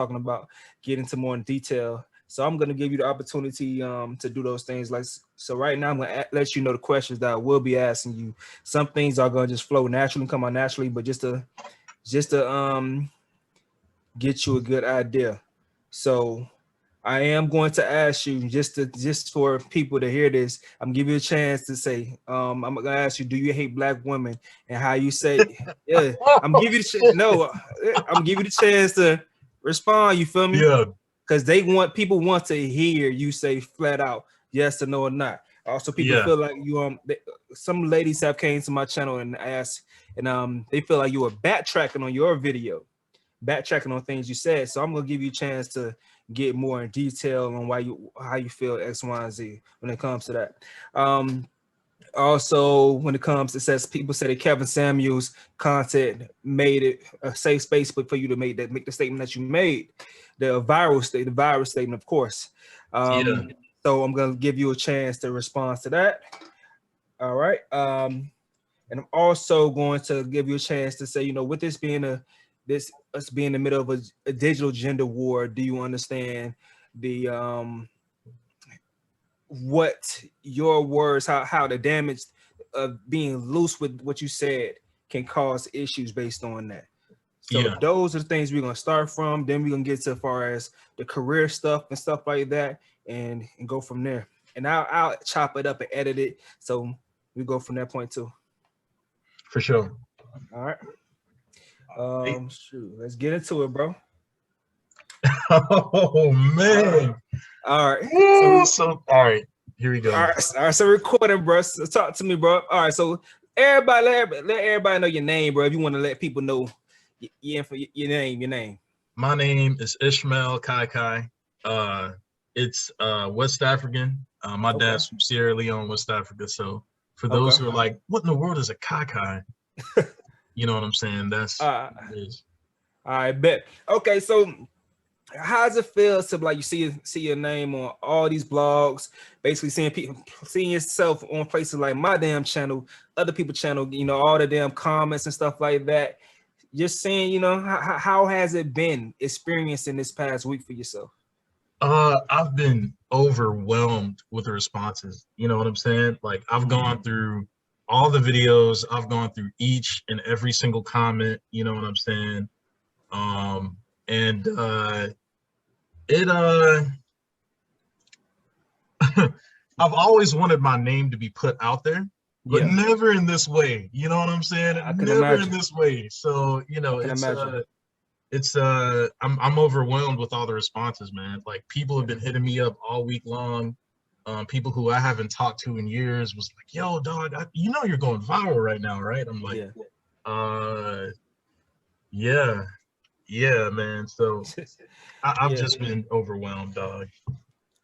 talking about, get into more in detail. So I'm gonna give you the opportunity to do those things. Like so, right now I'm gonna let you know the questions that I will be asking you. Some things are gonna just flow naturally, come out naturally, but just to get you a good idea. So I am going to ask you just for people to hear this. I'm gonna give you a chance to say. I'm gonna ask you, do you hate black women? And how you say, yeah. I'm gonna give you the no. I'm gonna give you the chance to respond. You feel me? Yeah, Because people want to hear you say flat out yes or no or not. Also, people yeah, feel like you some ladies have came to my channel and asked, and they feel like you were backtracking on your video, backtracking on things you said. So I'm gonna give you a chance to get more in detail on how you feel X, Y, and Z when it comes to that. Also, when it comes, it says people say that Kevin Samuels' content made it a safe space for you to make the statement that you made, the viral statement, of course. yeah. So I'm gonna give you a chance to respond to that. All right. And I'm also going to give you a chance to say, with this being us being in the middle of a digital gender war, do you understand the what your words, how the damage of being loose with what you said can cause issues based on that? So Yeah. those are the things we're gonna start from. Then we're gonna get to as far as the career stuff and stuff like that, and go from there. And I'll chop it up and edit it, so we go from that point too. For sure. All right. Hey. Shoot, let's get into it, bro. Oh man. All right. So all right, here we All go. right. All right. So recording, bro. So talk to me, bro. All right. So let everybody know your name, bro. If you want to let people know your name. My name is Ishmael Kai Kai. It's West African. My Okay. dad's from Sierra Leone, West Africa. So for those Okay. who are like, what in the world is a Kai Kai? You know what I'm saying? That's Uh, what it is. I bet. Okay. So how does it feel to like you see your name on all these blogs, basically seeing yourself on places like my damn channel, other people's channel, all the damn comments and stuff like that. Just saying, how has it been experiencing this past week for yourself? I've been overwhelmed with the responses. You know what I'm saying? Like I've gone through all the videos, I've gone through each and every single comment, you know what I'm saying? And it I've always wanted my name to be put out there, but Yeah, never in this way. You know what I'm saying? I can Never in imagine. this way. So, I can imagine. it's I'm overwhelmed with all the responses, man. Like people have been hitting me up all week long. People who I haven't talked to in years was like, yo, dog, you're going viral right now, right? I'm like, Yeah. uh yeah, yeah, man. So I've Yeah. just been overwhelmed, dog.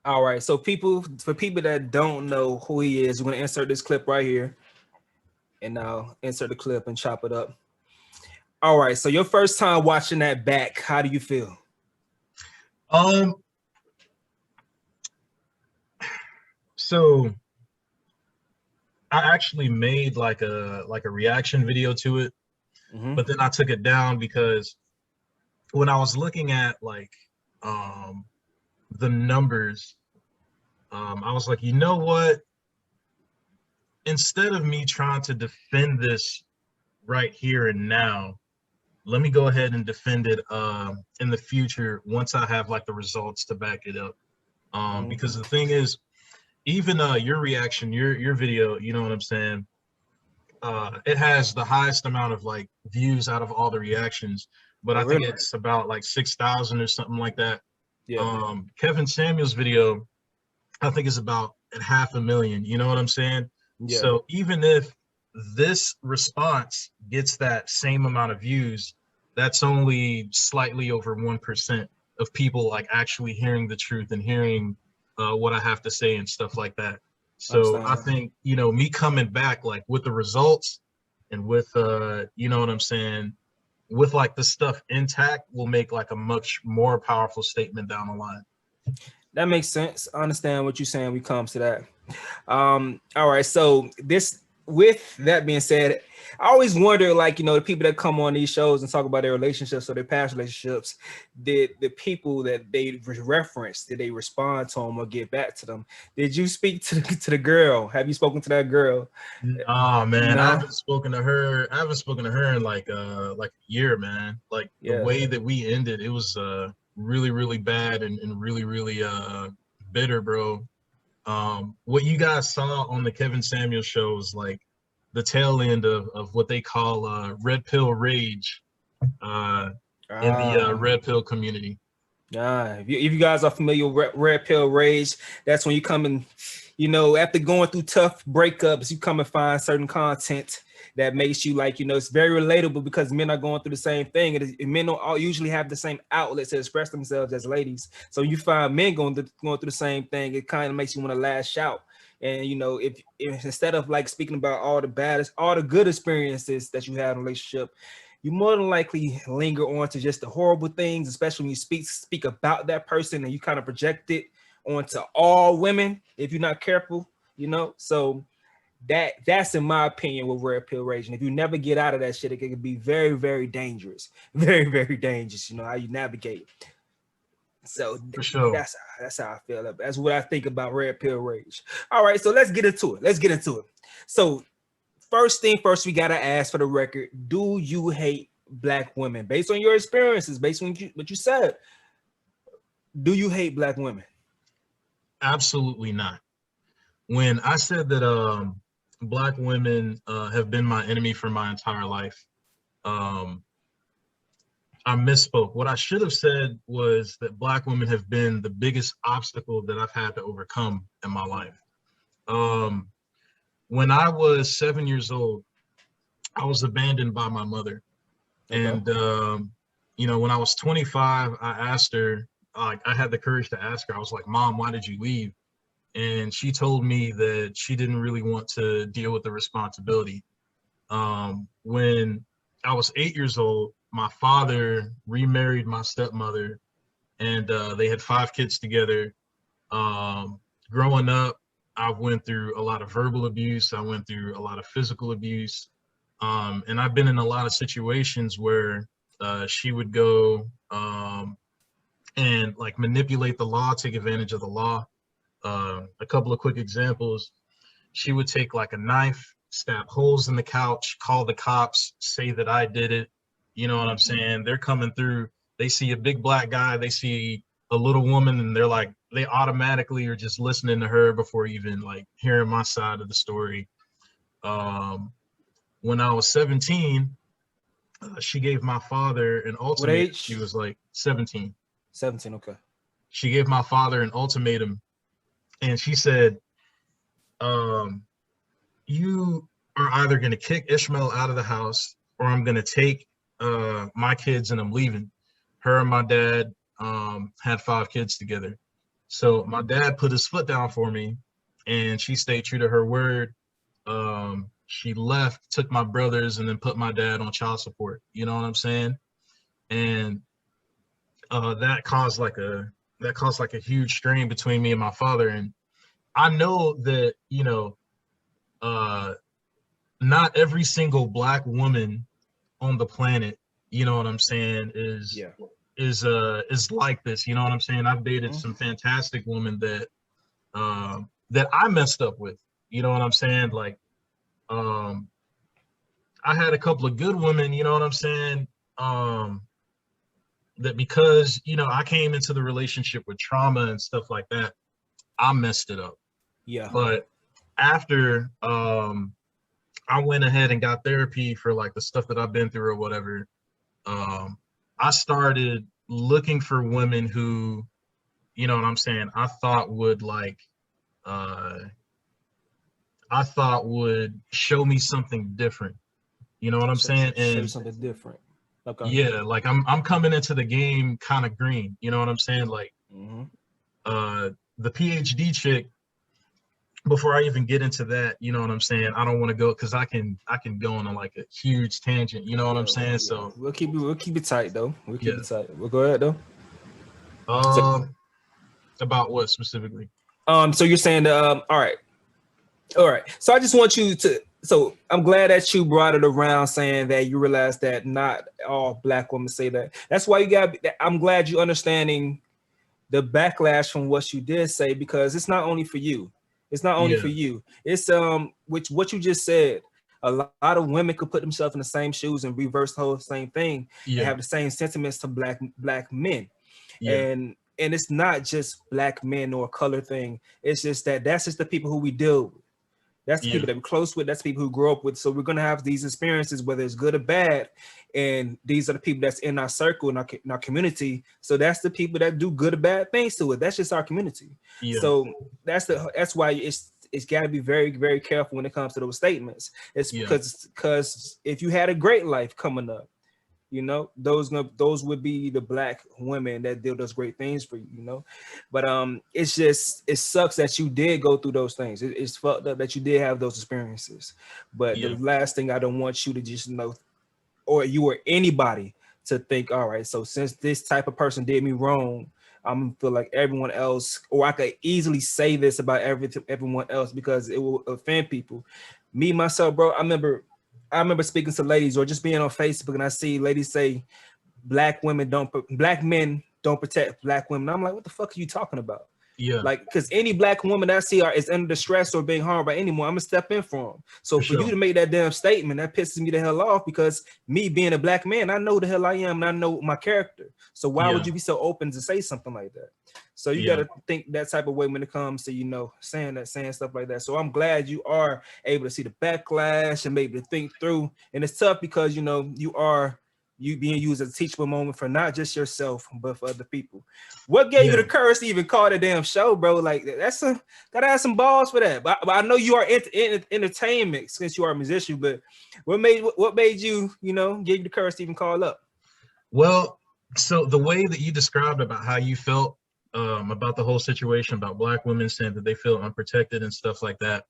All right. So for people that don't know who he is, we're gonna insert this clip right here, and I'll insert the clip and chop it up. All right. So your first time watching that back, how do you feel? Um, so I actually made like a reaction video to it, Mm-hmm. but then I took it down because when I was looking at like um the numbers, I was like, you know what? Instead of me trying to defend this right here and now, let me go ahead and defend it in the future once I have like the results to back it up. Mm-hmm. Because the thing is, even your reaction, your video, you know what I'm saying? It has the highest amount of like views out of all the reactions, but Oh, I think really? it's about like 6,000 or something like that. Yeah. Kevin Samuels' video, I think is about at 500,000. You know what I'm saying? Yeah. So even if this response gets that same amount of views, that's only slightly over 1% of people like actually hearing the truth and hearing what I have to say and stuff like that. So I Understand. think, me coming back like with the results and with you know what I'm saying, with like the stuff intact will make like a much more powerful statement down the line. That makes sense. I understand what you're saying when it comes to that. All right. So with that being said, I always wonder, like, the people that come on these shows and talk about their relationships or their past relationships, did the people that they reference, did they respond to them or get back to them? Did you speak to the girl? Have you spoken to that girl? Oh man, I No. haven't spoken to her. I haven't spoken to her in like a year, man. Like the Yeah. way that we ended, it was really, really bad and really, really bitter, bro. What you guys saw on the Kevin Samuels show was like the tail end of what they call red pill rage uh in the Ah. red pill community. If you guys are familiar with red pill rage, that's when you come and, after going through tough breakups, you come and find certain content that makes you, like, it's very relatable because men are going through the same thing. And men don't all usually have the same outlets to express themselves as ladies. So you find men going through the same thing. It kind of makes you want to lash out. And if instead of like speaking about all the good experiences that you had in a relationship, you more than likely linger on to just the horrible things, especially when you speak about that person and you kind of project it onto all women if you're not careful, So that's in my opinion with red pill rage. And if you never get out of that shit, it can be very, very dangerous. Very, very dangerous, how you navigate. So For sure. that's how I feel. That's what I think about red pill rage. All right, so let's get into it. So first thing first, we gotta ask for the record: do you hate black women? Based on your experiences, based on what you said, do you hate black women? Absolutely not. When I said that black women have been my enemy for my entire life, um, I misspoke. What I should have said was that black women have been the biggest obstacle that I've had to overcome in my life. Um, when I was 7 years old, I was abandoned by my mother. Okay. And, when I was 25, I asked her, like, I had the courage to ask her, I was like, Mom, why did you leave? And she told me that she didn't really want to deal with the responsibility. When I was 8 years old, my father remarried my stepmother, and they had 5 kids together. Growing up, I went through a lot of verbal abuse. I went through a lot of physical abuse. And I've been in a lot of situations where she would go and like manipulate the law, take advantage of the law. A couple of quick examples. She would take like a knife, stab holes in the couch, call the cops, say that I did it. You know what I'm saying? They're coming through. They see a big black guy, they see a little woman, and they're like, they automatically are just listening to her before even like hearing my side of the story. Um, when I was 17, she gave my father an What ultimatum. She age? was like 17. 17. Okay. She gave my father an ultimatum, and she said, um, you are either going to kick Ishmael out of the house, or I'm going to take my kids and I'm leaving. Her and my dad had 5 kids together. So my dad put his foot down for me, and she stayed true to her word. She left, took my brothers, and then put my dad on child support. You know what I'm saying? And that caused like a huge strain between me and my father. And I know that uh, not every single black woman on the planet, you know what I'm saying, Yeah. is like this. You know what I'm saying? I've dated Mhm. some fantastic women that I messed up with. You know what I'm saying? Like, um, I had a couple of good women, you know what I'm saying? Um, that because, I came into the relationship with trauma and stuff like that, I messed it up. Yeah. But after I went ahead and got therapy for like the stuff that I've been through or whatever, um, I started looking for women who, you know what I'm saying, uh, I thought would show me something different. You know what I'm saying? Show you And something different. Okay. yeah, like I'm coming into the game kind of green. You know what I'm saying? Like Mm-hmm. uh, the PhD chick. Before I even get into that, you know what I'm saying? I don't want to go because I can go on like a huge tangent. You know what I'm Yeah, saying? yeah. So We'll keep it tight though. We'll keep yeah. it tight. We'll go ahead though. So, Um, about what specifically? so you're saying, all right. So I just want you to So I'm glad that you brought it around, saying that you realize that not all black women say that. That's why you got. I'm glad you understanding the backlash from what you did say, because it's not only for you. It's not only for Yeah, you. It's which what you just said. A lot of women could put themselves in the same shoes and reverse the whole same thing and have yeah, the same sentiments to black men. yeah, And it's not just black men or a color thing. It's just that that's just the people who we deal with. That's the people yeah, that we're close with. That's the people who grow up with. So we're gonna have these experiences, whether it's good or bad. And these are the people that's in our circle, in our community. So that's the people that do good or bad things to it. That's just our community. yeah, So that's why it's got to be very, very careful when it comes to those statements. It's yeah, because if you had a great life coming up, you know, those would be the black women that did those great things for you, you know. But it's just, it sucks that you did go through those things. It's fucked up that you did have those experiences. But the yeah, last thing I don't want you to just know, or you or anybody to think, all right, so since this type of person did me wrong, I'm gonna feel like everyone else, or I could easily say this about everyone else because it will offend people. Me myself, bro, I remember speaking to ladies or just being on Facebook, and I see ladies say black men don't protect black women. I'm like, what the fuck are you talking about? yeah, Like, because any black woman that I see is under distress or being harmed by anyone, I'm gonna step in for them. So for for you sure. to make that damn statement, that pisses me the hell off, because me being a black man, I know the hell I am and I know my character. So why would Yeah, you be so open to say something like that? So you yeah, gotta think that type of way when it comes to, you know, saying stuff like that. So I'm glad you are able to see the backlash and maybe to think through. And it's tough because, you know, you being used as a teachable moment for not just yourself but for other people. What gave you yeah. the courage to even call the damn show, bro? Like, gotta have some balls for that. But I know you are in entertainment since you are a musician. But what made you, you know, give you the courage to even call up? Well, so the way that you described about how you felt about the whole situation about black women saying that they feel unprotected and stuff like that.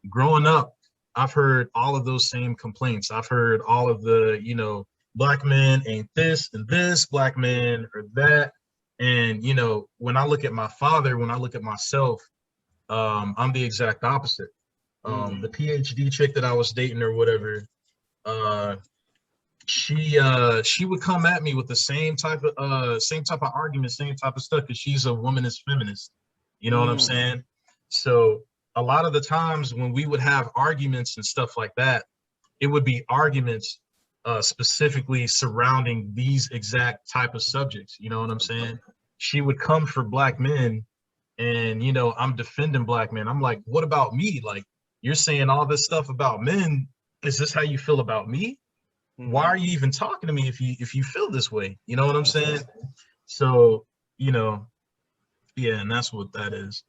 Growing up, I've heard all of those same complaints. I've heard all of the, black men ain't this and this, black men or that. And, when I look at my father, when I look at myself, I'm the exact opposite. The Mm. PhD chick that I was dating or whatever, uh, she would come at me with the same type of argument, same type of stuff, because she's a womanist feminist. You know what I'm Mm. saying? So a lot of the times when we would have arguments and stuff like that, it would be arguments specifically surrounding these exact type of subjects. You know what I'm saying? She would come for black men, and I'm defending black men. I'm like, what about me? Like, you're saying all this stuff about men. Is this how you feel about me? Why are Mm-hmm. you even talking to me if you feel this way? You know what I'm saying? Understand. So, you know, yeah, and that's what that is.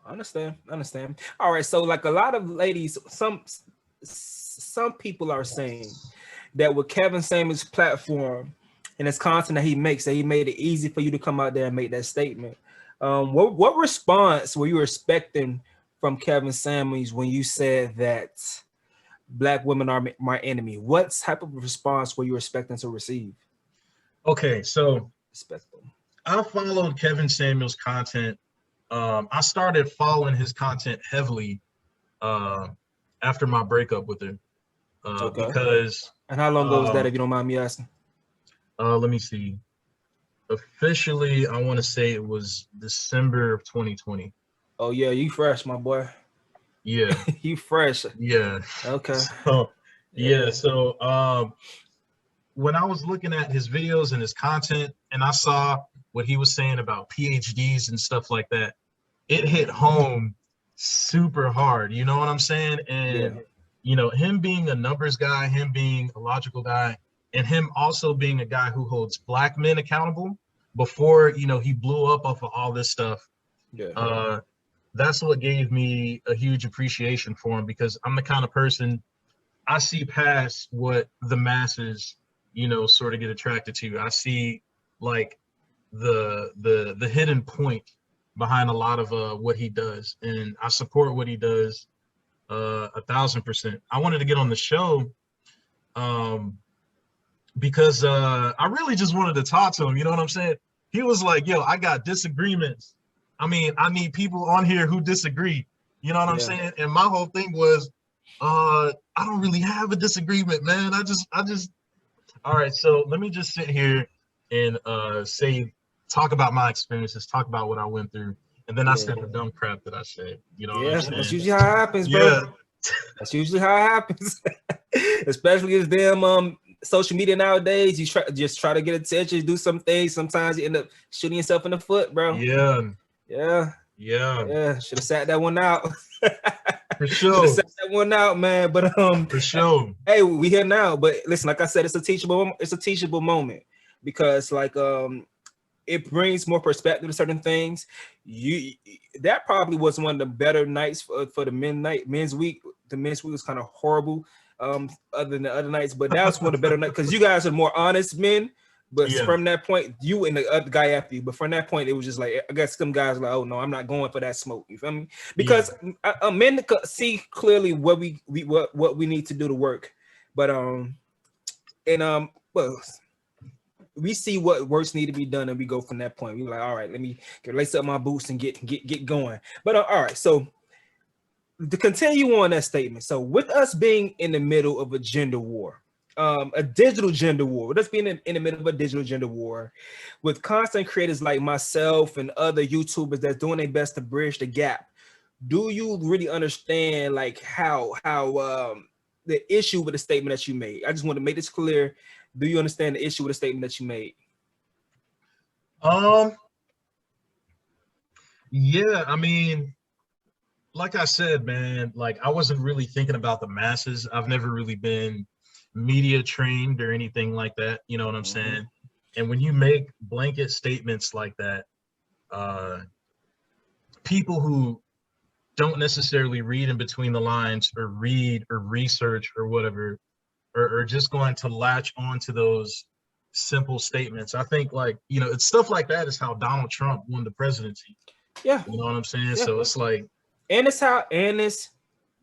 Understand. All right. So like a lot of ladies, some people are saying that with Kevin Samuels' platform and his content that he makes, that he made it easy for you to come out there and make that statement. What response were you expecting from Kevin Samuels when you said that black women are my enemy? What type of response were you expecting to receive? Okay, so Respectful. I followed Kevin Samuels' content. I started following his content heavily uh, after my breakup with her Okay. because And how long ago was that, um, if you don't mind me asking? let me see. Officially, I want to say it was December of 2020. Oh yeah, you fresh, my boy. Yeah, You fresh. yeah. Okay. So yeah, Yeah. so when I was looking at his videos and his content, and I saw what he was saying about PhDs and stuff like that, it hit home super hard. You know what I'm saying? Yeah. And him being a numbers guy, him being a logical guy, and him also being a guy who holds black men accountable before he blew up off of all this stuff. Yeah. Uh, that's what gave me a huge appreciation for him, because I'm the kind of person, I see past what the masses, sort of get attracted to. I see like the hidden point behind a lot of what he does, and I support what he does 1,000%. I wanted to get on the show um, because I really just wanted to talk to him. You know what I'm saying? He was like, "Yo, I got disagreements. I mean, I need people on here who disagree." You know what I'm Yeah. saying? And my whole thing was, I don't really have a disagreement, man. I just all right, so let me just sit here and talk about my experiences, talk about what I went through, and then I Yeah. said the dumb crap that I said. You know what I'm Yeah, that's saying? usually how it happens, bro. Yeah. That's usually how it happens. Especially as them social media nowadays. You try to get attention, do some things. Sometimes you end up shooting yourself in the foot, bro. Yeah. Yeah. Yeah. Yeah. Should have sat that one out. For Should have sure. sat that one out, man. But For sure. hey, we here now. But listen, like I said, it's a teachable moment because it brings more perspective to certain things. You That probably was one of the better nights for the men's week. The men's week was kind of horrible, other than the other nights, but that was one of the better nights because you guys are more honest men. But Yeah. from that point, you and the other guy after you. But from that point, it was just like I guess some guys were like, oh no, I'm not going for that smoke. You feel me? Because men see clearly what what we need to do to work, but well, we see what works need to be done and we go from that point. We're like, all right, let me lace up my boots and get going. But all right, so to continue on that statement, so with us being in the middle of a gender war, a digital gender war, with us being in the middle of a digital gender war, with content creators like myself and other YouTubers that's doing their best to bridge the gap, do you really understand like how the issue with the statement that you made? I just want to make this clear. Do you understand the issue with the statement that you made? Yeah, I mean, like I said, man, like I wasn't really thinking about the masses. I've never really been media trained or anything like that. You know what I'm saying? And when you make blanket statements like that, uh, people who don't necessarily read in between the lines or read or research or whatever, or just going to latch onto those simple statements. I think like, you know, it's stuff like that is how Donald Trump won the presidency. Yeah. You know what I'm saying? Yeah. So it's like, And it's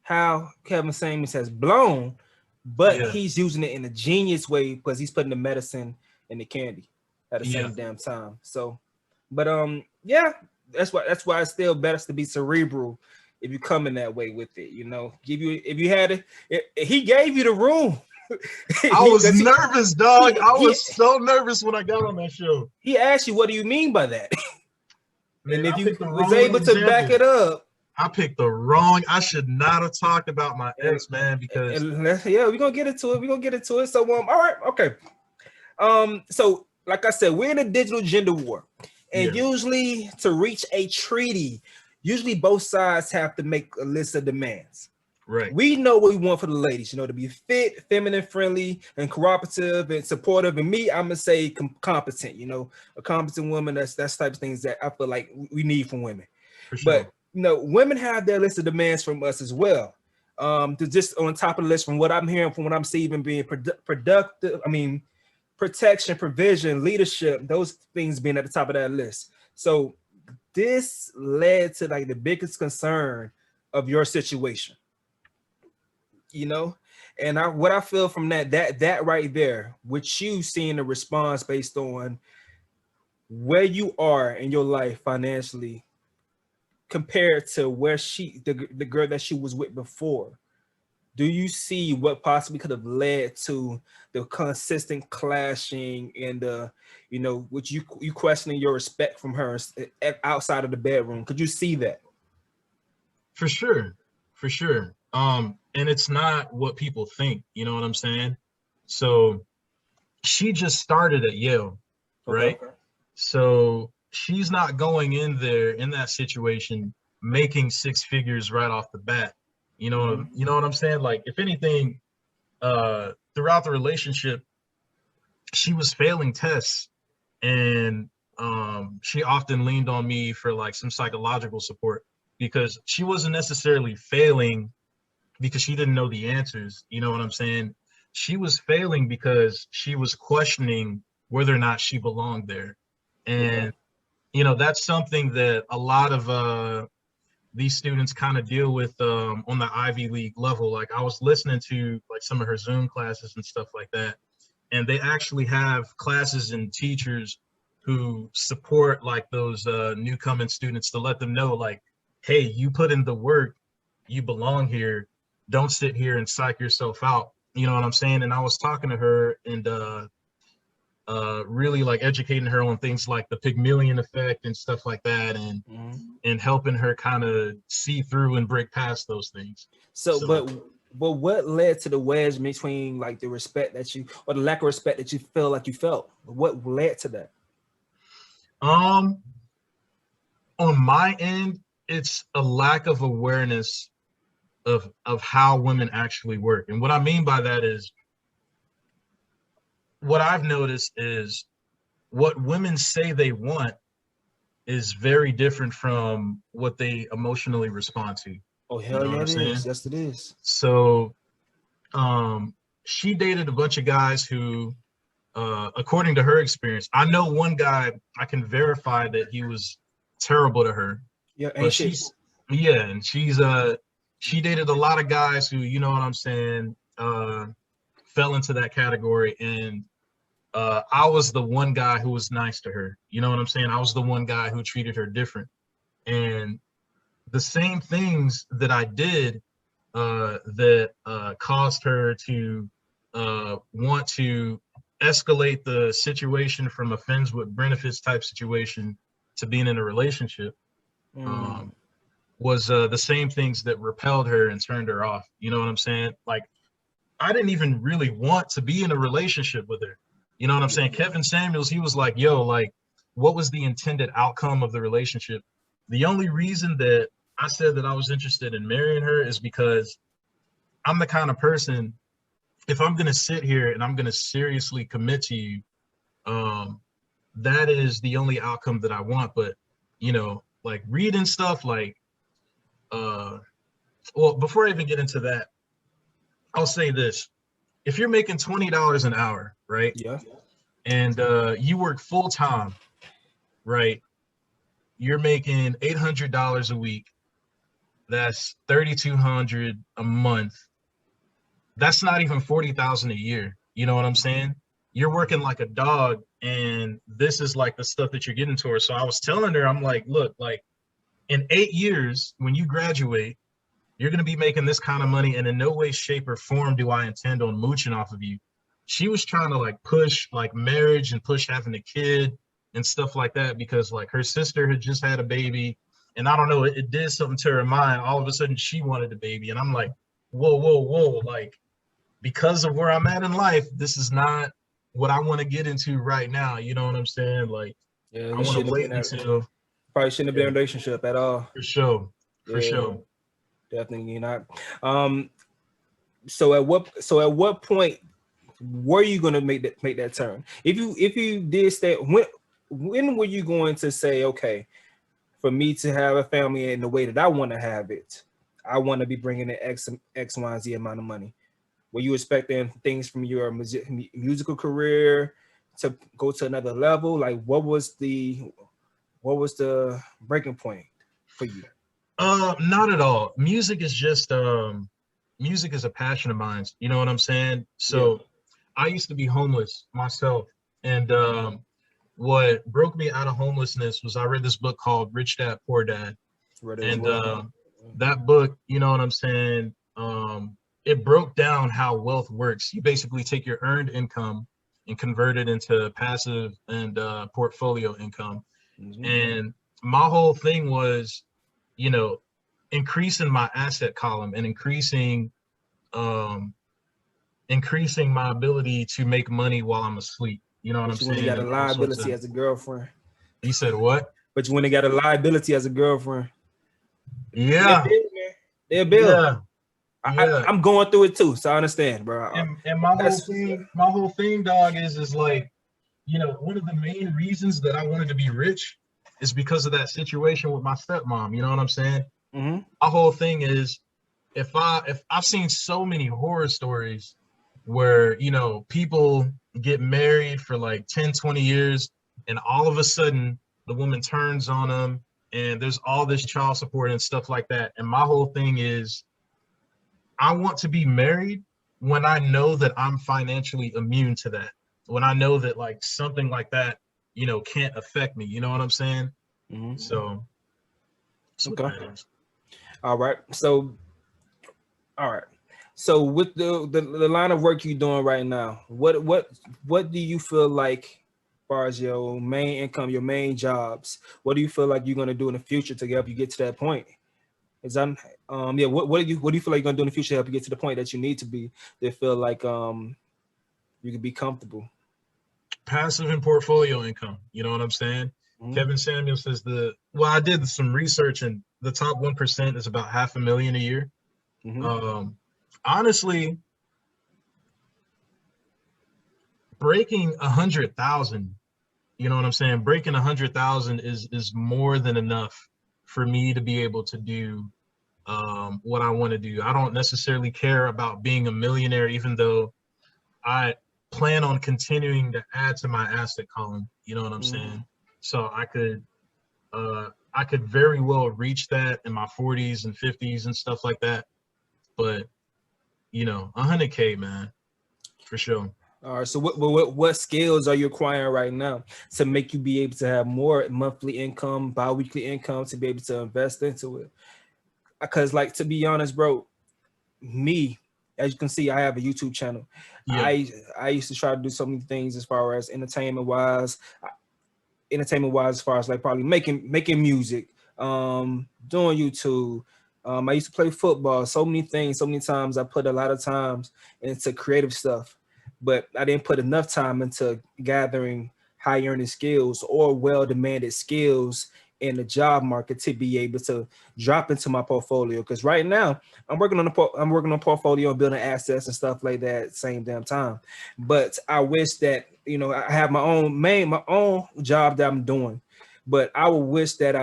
how Kevin Samuels has blown, but yeah, he's using it in a genius way because he's putting the medicine in the candy at the yeah, same damn time. So, but yeah, that's why it's still best to be cerebral if you come in that way with it. You know, give you if you had it, he gave you the room. I was nervous, dog. I he, was so nervous when I got on that show. he asked you, "What do you mean by that?" And Man, if I you picked the was wrong able to back example. it up, I picked the wrong. I should not have talked about my and, ex, man, because yeah, we're gonna get into it. We're gonna get into it. So all right, okay. So like I said, we're in a digital gender war, and yeah, usually to reach a treaty, usually both sides have to make a list of demands. right, We know what we want for the ladies, you know, to be fit, feminine, friendly, and cooperative and supportive. And me, I'm gonna say competent, you know, a competent woman. That's type of things that I feel like we need from women. for sure. But you know, women have their list of demands from us as well. To just on top of the list, from what I'm hearing, from what I'm seeing, being productive. I mean, protection, provision, leadership, those things being at the top of that list. So this led to like the biggest concern of your situation, you know. And what I feel from that right there, with you seeing the response based on where you are in your life financially compared to where the girl that she was with before, do you see what possibly could have led to the consistent clashing and you know, which you questioning your respect from her outside of the bedroom? Could you see that? For sure, for sure. And it's not what people think. You know what I'm saying? So she just started at Yale, Okay. right? So she's not going in there in that situation making six figures right off the bat. You know what I'm saying? Like if anything, throughout the relationship, she was failing tests and she often leaned on me for like some psychological support because she wasn't necessarily failing because she didn't know the answers. You know what I'm saying? She was failing because she was questioning whether or not she belonged there. And, you know, that's something that a lot of these students kind of deal with on the Ivy League level. Like I was listening to like some of her Zoom classes and stuff like that. And they actually have classes and teachers who support like those new coming students to let them know like, hey, you put in the work, you belong here. don't sit here and psych yourself out. You know what I'm saying? And I was talking to her and really like educating her on things like the Pygmalion effect and stuff like that, and helping her kind of see through and break past those things. So, but what led to the wedge between like the respect that you, or the lack of respect that you feel like you felt? What led to that? On my end, it's a lack of awareness of how women actually work. And what I mean by that is, what I've noticed is what women say they want is very different from what they emotionally respond to. Oh You hell know what yeah, I'm it is. saying? Yes, it is. So she dated a bunch of guys who, according to her experience, I know one guy, I can verify that he was terrible to her. Yeah, But ain't shit. and she dated a lot of guys who, you know what I'm saying, fell into that category. And I was the one guy who was nice to her. You know what I'm saying? I was the one guy who treated her different. And the same things that I did that caused her to want to escalate the situation from a friends with benefits type situation to being in a relationship, was the same things that repelled her and turned her off. You know what I'm saying? Like, I didn't even really want to be in a relationship with her. You know what I'm saying? Kevin Samuels, he was like, yo, like, what was the intended outcome of the relationship? The only reason that I said that I was interested in marrying her is because I'm the kind of person, if I'm going to sit here and I'm going to seriously commit to you, that is the only outcome that I want. But, you know, like reading stuff like, well, before I even get into that, I'll say this. If you're making $20 an hour, right? Yeah. And you work full time, right? You're making $800 a week. That's $3,200 a month. That's not even $40,000 a year. You know what I'm saying? You're working like a dog, and this is like the stuff that you're getting towards. So I was telling her, I'm like, look, like in 8 years, when you graduate, you're going to be making this kind of money, and in no way, shape, or form do I intend on mooching off of you. She was trying to like push like marriage and push having a kid and stuff like that, because like her sister had just had a baby, and I don't know, it did something to her mind. All of a sudden she wanted a baby, and I'm like, whoa, whoa, whoa. Like, because of where I'm at in life, this is not what I want to get into right now. You know what I'm saying? Like, Yeah, I this want to shouldn't have wait been that. until, Probably shouldn't have been yeah, a relationship at all. for sure. For Yeah, sure. definitely not. So at what point were you gonna make that turn? If you did stay, when were you going to say, okay, for me to have a family in the way that I want to have it, I want to be bringing in X, Y, and Z amount of money? Were you expecting things from your musical career to go to another level? Like, what was the breaking point for you? Not at all. Music is a passion of mine. You know what I'm saying? Yeah, So I used to be homeless myself. And what broke me out of homelessness was I read this book called Rich Dad Poor Dad. read it as And well. that book, you know what I'm saying? It broke down how wealth works. You basically take your earned income and convert it into passive and portfolio income. And my whole thing was, you know, increasing my asset column and um, increasing my ability to make money while I'm asleep. You know what I'm But you went and saying? got a And all sorts liability of. as a girlfriend. You said what? But you went and got a liability as a girlfriend. They're Yeah, bill, man. They're bill. yeah, yeah. I'm going through it too, so I understand, bro. And That's my whole thing, dog, is like, you know, one of the main reasons that I wanted to be rich is because of that situation with my stepmom. You know what I'm saying? mm-hmm. My whole thing is, if I've seen so many horror stories where, you know, people get married for like 10, 20 years, and all of a sudden the woman turns on them, and there's all this child support and stuff like that. And my whole thing is, I want to be married when I know that I'm financially immune to that. When I know that like something like that, you know, can't affect me. You know what I'm saying? Mm-hmm. So that's what Okay. that is. All right. So, all right. So with the line of work you're doing right now, what do you feel like, as far as your main income, your main jobs, what do you feel like you're gonna do in the future to help you get to that point? Is that yeah, what do you feel like you're gonna do in the future to help you get to the point that you need to be, that feel like you can be comfortable? Passive and portfolio income. You know what I'm saying? Mm-hmm. Kevin Samuel says well, I did some research and the top 1% is about 500,000 a year. Mm-hmm. Honestly, breaking 100,000, you know what I'm saying? Breaking 100,000 is more than enough for me to be able to do what I want to do. I don't necessarily care about being a millionaire, even though I plan on continuing to add to my asset column. You know what I'm Mm-hmm. saying? So I could very well reach that in my 40s and 50s and stuff like that. But 100K, man, for sure. All right. So what skills are you acquiring right now to make you be able to have more monthly income, biweekly income, to be able to invest into it? Because, like, to be honest, bro, me, as you can see, I have a YouTube channel. Yeah, I used to try to do so many things as far as entertainment wise, as far as like probably making music, doing YouTube. I used to play football. So many things, so many times. I put a lot of times into creative stuff, but I didn't put enough time into gathering high earning skills or well demanded skills in the job market to be able to drop into my portfolio. Because right now I'm working on portfolio and building assets and stuff like that at the same damn time. But I wish that, I have my own job that I'm doing, but I would wish that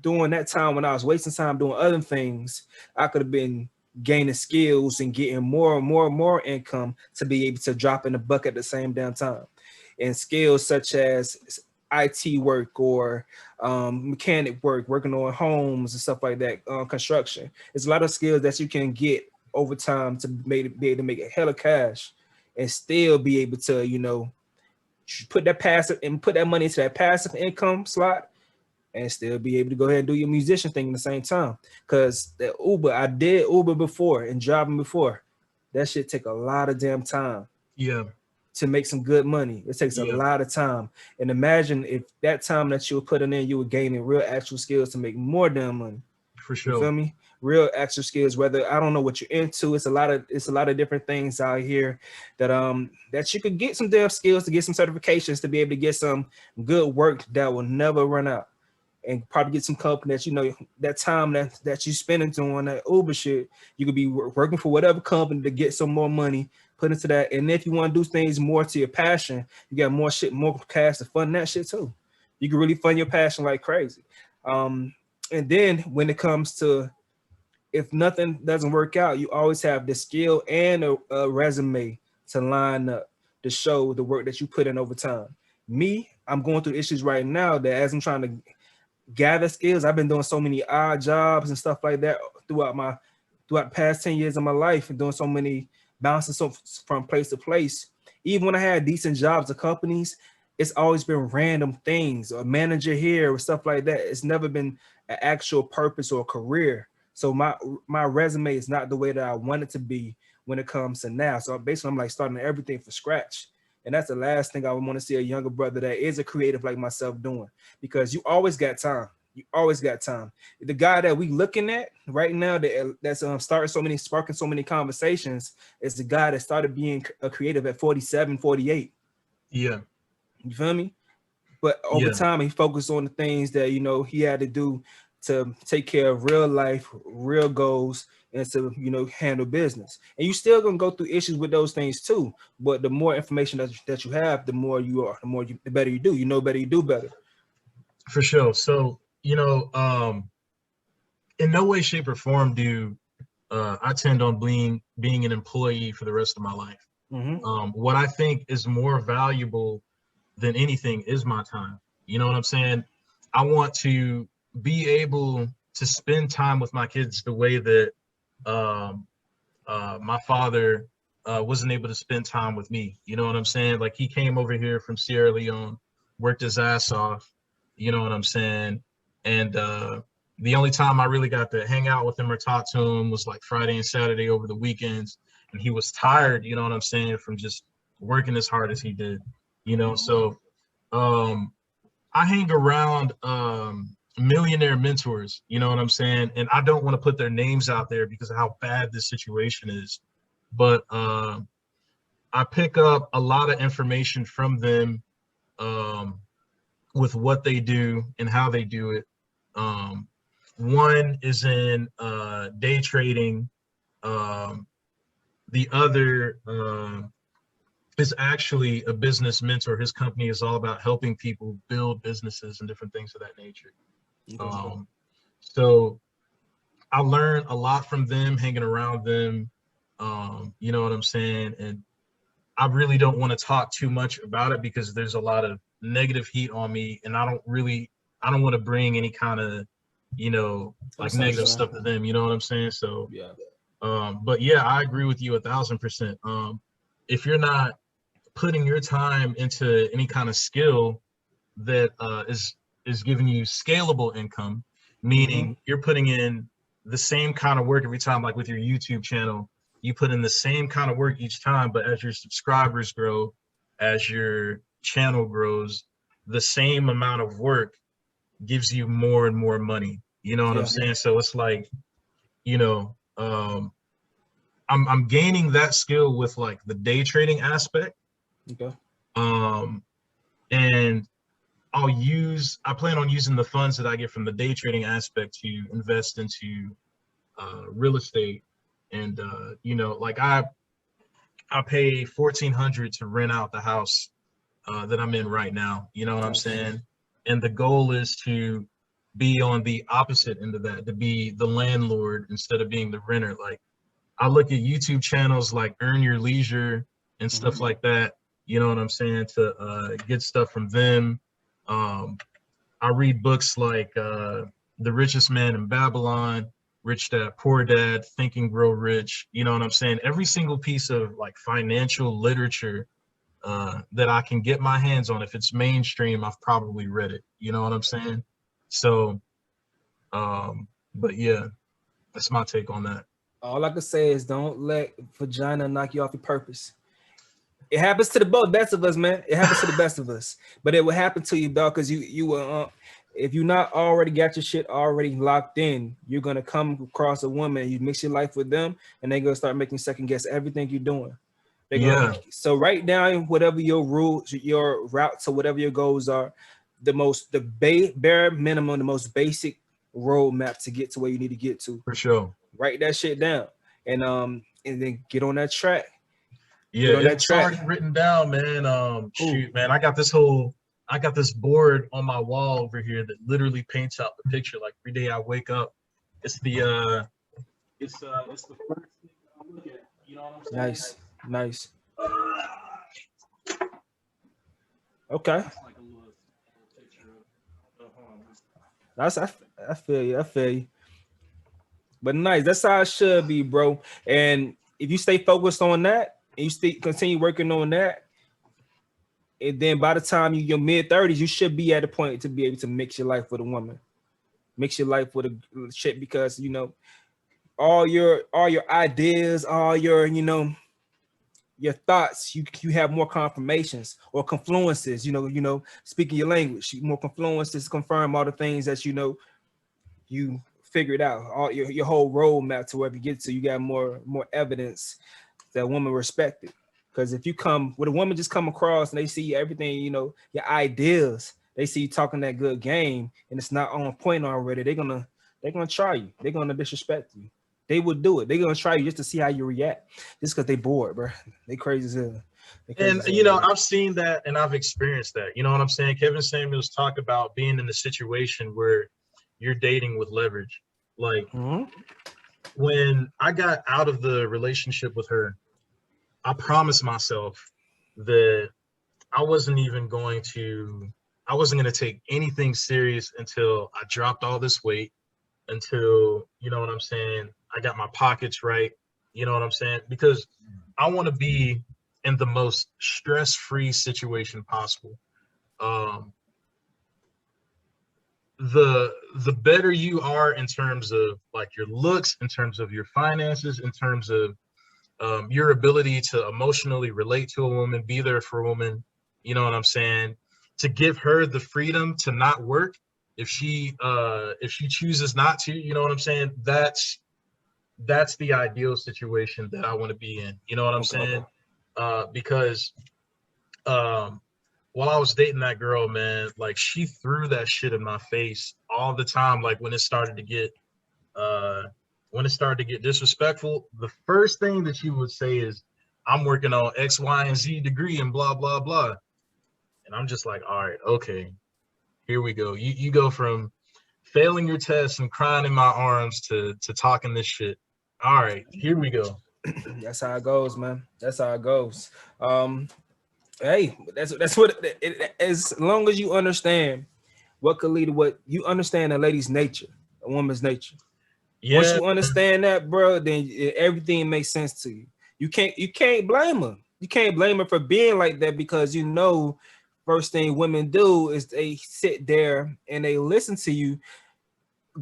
during that time when I was wasting time doing other things, I could have been gaining skills and getting more and more and more income to be able to drop in the bucket at the same damn time. And skills such as IT work or mechanic work, working on homes and stuff like that, construction. There's a lot of skills that you can get over time to be able to make a hell of cash and still be able to, put that money into that passive income slot and still be able to go ahead and do your musician thing at the same time. Because I did Uber before and driving before. That shit take a lot of damn time yeah, to make some good money. It takes a yeah, lot of time. And imagine if that time that you were putting in, you were gaining real actual skills to make more damn money. for You feel sure. me? Real actual skills. Whether I don't know what you're into, it's a lot of different things out here that you could get some damn skills to get some certifications to be able to get some good work that will never run out, and probably get some company that that time that you spending doing that Uber shit, you could be working for whatever company to get some more money put into that. And if you want to do things more to your passion, you got more cash to fund that shit too. You can really fund your passion like crazy. And then when it comes to, if nothing doesn't work out, you always have the skill and a resume to line up to show the work that you put in over time. Me, I'm going through issues right now that as I'm trying to gather skills. I've been doing so many odd jobs and stuff like that throughout the past 10 years of my life, and doing so many bouncing from place to place. Even when I had decent jobs at companies, it's always been random things, a manager here or stuff like that. It's never been an actual purpose or career. So my resume is not the way that I want it to be when it comes to now. So basically I'm like starting everything from scratch. And that's the last thing I would want to see a younger brother that is a creative like myself doing, because you always got time. You always got time. The guy that we looking at right now that's sparking so many conversations is the guy that started being a creative at 47, 48. Yeah, You feel me? But over yeah, time, he focused on the things that he had to do to take care of real life, real goals, and to handle business. And you still gonna go through issues with those things too. But the more information that you have, the more you are, the better you do. You know better, you do better. for sure. So, in no way, shape, or form do I tend on being an employee for the rest of my life. Mm-hmm. What I think is more valuable than anything is my time. You know what I'm saying? I want to be able to spend time with my kids the way that um, my father wasn't able to spend time with me. You know what I'm saying? Like he came over here from Sierra Leone, worked his ass off. You know what I'm saying? And The only time I really got to hang out with him or talk to him was like Friday and Saturday over the weekends. And he was tired, you know what I'm saying, from just working as hard as he did, you know. So I hang around millionaire mentors, you know what I'm saying? And I don't want to put their names out there because of how bad this situation is. But I pick up a lot of information from them um, with what they do and how they do it. One is in day trading. Um, the other is actually a business mentor. His company is all about helping people build businesses and different things of that nature. So I learned a lot from them, hanging around them. You know what I'm saying? And I really don't want to talk too much about it because there's a lot of negative heat on me, and I don't want to bring any kind of, you know, like negative stuff to them. You know what I'm saying? So, Yeah. But yeah, I agree with you 1,000%. If you're not putting your time into any kind of skill that is giving you scalable income, meaning you're putting in the same kind of work every time, like with your YouTube channel, you put in the same kind of work each time, but as your subscribers grow, as your channel grows, the same amount of work gives you more and more money. You know what I'm saying? So it's like, you know, I'm gaining that skill with like the day trading aspect. Okay. And I plan on using the funds that I get from the day trading aspect to invest into real estate. And you know, like I pay $1,400 to rent out the house that I'm in right now. You know what I'm saying? And the goal is to be on the opposite end of that, to be the landlord instead of being the renter. Like I look at YouTube channels like Earn Your Leisure and stuff like that. You know what I'm saying? To get stuff from them. I read books like The Richest Man in Babylon, Rich Dad, Poor Dad, Think and Grow Rich. You know what I'm saying? Every single piece of like financial literature that I can get my hands on, if it's mainstream, I've probably read it. You know what I'm saying? So, but yeah, that's my take on that. All I can say is don't let vagina knock you off your purpose. It happens to the best of us, man. It happens to the best of us. But it will happen to you, dog, because you will. If you not already got your shit already locked in, you're gonna come across a woman. You mix your life with them, and they're gonna start making second guess everything you're doing. They're gonna, so write down whatever your rules, your routes, or whatever your goals are. The bare minimum, the most basic roadmap to get to where you need to get to. For sure. Write that shit down, and then get on that track. Yeah, it's already written down, man. Shoot, man, I got this board on my wall over here that literally paints out the picture. Like every day I wake up, it's the first thing I look at. You know what I'm saying? Nice. Okay. Like a little picture of That's I feel you. But nice. That's how it should be, bro. And if you stay focused on that and you continue working on that, and then by the time you're mid-30s, you should be at a point to be able to mix your life with a woman, mix your life with a shit, because you know all your ideas, all your your thoughts, you have more confirmations or confluences. Speaking your language, more confluences confirm all the things that you figured out, all your whole roadmap to wherever you get to. You got more evidence that woman respected. Because if you come with a woman, just come across and they see everything, your ideas, they see you talking that good game and it's not on point already, they're gonna try you. They're gonna disrespect you. They would do it. They're gonna try you just to see how you react, just because they bored, bro. They crazy as hell. And I've seen that and I've experienced that. You know what I'm saying? Kevin Samuels talked about being in a situation where you're dating with leverage. Like when I got out of the relationship with her, I promised myself that I wasn't going to take anything serious until I dropped all this weight, until, you know what I'm saying, I got my pockets right. You know what I'm saying? Because I want to be in the most stress-free situation possible. The the better you are in terms of like your looks, in terms of your finances, in terms of your ability to emotionally relate to a woman, be there for a woman, you know what I'm saying? To give her the freedom to not work if she chooses not to, you know what I'm saying? That's the ideal situation that I want to be in. You know what I'm Okay. saying? Because while I was dating that girl, man, like she threw that shit in my face all the time. Like uh when it started to get disrespectful, the first thing that she would say is, I'm working on X, Y, and Z degree and blah, blah, blah. And I'm just like, all right, okay, here we go. You go from failing your tests and crying in my arms to talking this shit. All right, here we go. That's how it goes, man. That's how it goes. Hey, that's what as long as you understand what could lead to what you understand a lady's nature, a woman's nature. Once Yeah, you understand that, bro, then everything makes sense to you. You can't blame her. You can't blame her for being like that because you know, first thing women do is they sit there and they listen to you